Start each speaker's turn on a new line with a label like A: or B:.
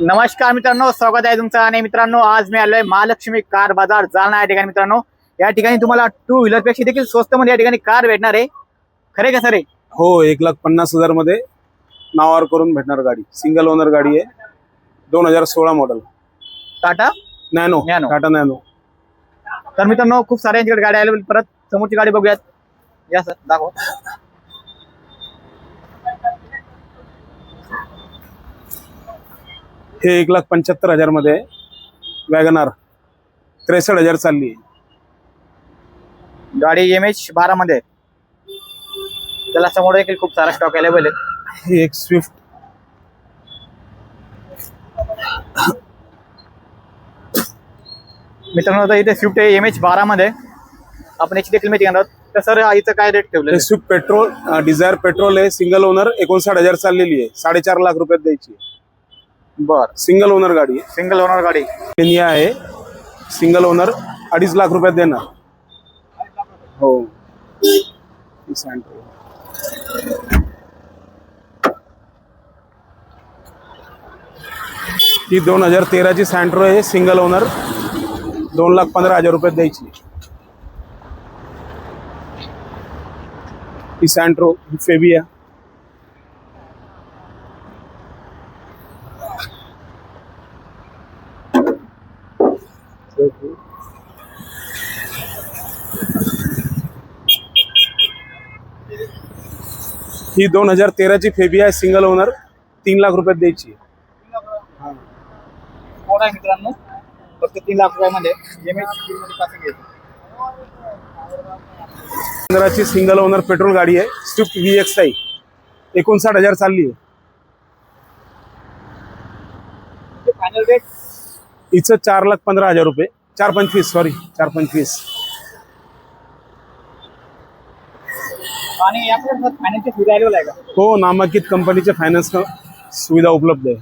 A: नमस्कार मित्रांनो, स्वागत आहे तुमचं. आणि मित्रांनो, आज मी आलोय महालक्ष्मी कार बाजार जालना या ठिकाणी. मित्रांनो, या ठिकाणी तुम्हाला टू व्हीलर पेक्षा देखील स्वस्त मध्ये या ठिकाणी कार भेटणार आहे. खरे का सर?
B: हो, 1,50,000 मध्ये नावावर करून भेटणार गाडी. सिंगल ओनर गाडी आहे, 2016 model,
A: Tata
B: nano. Tata nano.
A: तर मित्रांनो, खूप साऱ्या यांच्याकडे गाड्या अवेलेबल. परत समोरची गाडी बघूयात. या सर, दाखव.
B: हे 1,75,000 मध्ये वॅगनार 63,000 चालली आहे.
A: गाडी MH12 मध्ये आहे. त्याला समोर देखील खूप सारा स्टॉक अवेलेबल आहे.
B: ही एक स्विफ्ट.
A: मित्रांनो, आता इथे स्विफ्ट आहे MH12 मध्ये. आपण याची देखील माहिती घेणार आहोत. तर सर, हिचं काय रेट ठेवलं?
B: हे स्विफ्ट पेट्रोल, डिझायर पेट्रोल आहे, सिंगल ओनर, 59,000 चाललेली आहे. 4.5 लाख रुपयात द्यायची.
A: बर,
B: सिंगल ओनर गाडी आहे.
A: सिंगल ओनर गाडी
B: इंडिया आहे, सिंगल ओनर, 2.5 लाख रुपयात देणार. हो. ही 2013 सँट्रो आहे, सिंगल ओनर, 2,15,000 रुपयात द्यायची. ही सँट्रो, ही फेबिया. ही 2013 फेबिया आहे, सिंगल ओनर, 3 लाख रुपयात द्यायची.
A: कोण आहे मित्रांनो? फक्त 3 लाख रुपयामध्ये MH
B: ची सिंगल ओनर पेट्रोल गाडी आहे, स्विफ्ट VXI, 59,000 चालली आहे.
A: फायनल रेट
B: हिचं 4,15,000 रुपये, 4,25,000.
A: आणि याकडे फायनान्सची सुविधा अवेलेबल आहे का?
B: हो, नामांकित कंपनीचे फायनान्स सुविधा उपलब्ध आहे.